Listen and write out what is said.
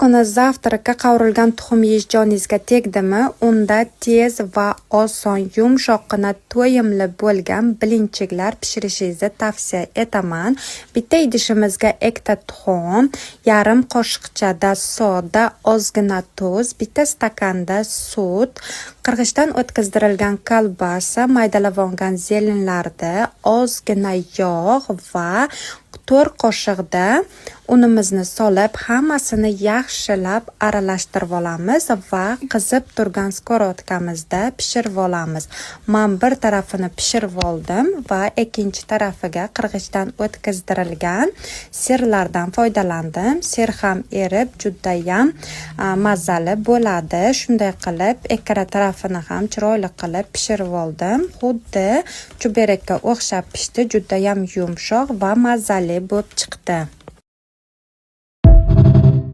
kuni zavtrakka qovurilgan tuxum yeyish joningizga tegdimi? Unda tez va oson, yumshoqqina, to'yimli bo'lgan bilinchiklar pishirishingizni tavsiya etaman. Bitta idishimizga ikkita tuxum, yarim qoshiqchada soda, ozgina tuz, bitta stakanda sut, qirg'ichdan o'tkazdirilgan kolbasa, maydalangan zelenlarni, ozgina yog' va 4 qoshiqda unimizni solib, hammasini yaxshilab aralashtirib olamiz va qizib turgan skоворodkamizda pishirib olamiz. Men bir tarafini pishirib oldim va ikkinchi tarafiga qirg'ichdan o'tkazdirilgan sirlardan foydalandim. Sir ham erib, judayam mazali bo'ladi. Shunday qilib, ikkala tarafini ham chiroyli qilib pishirib oldim. Xuddi chuberekka o'xshab pishdi, judayam yumshoq va mazali bo'lib chiqdi.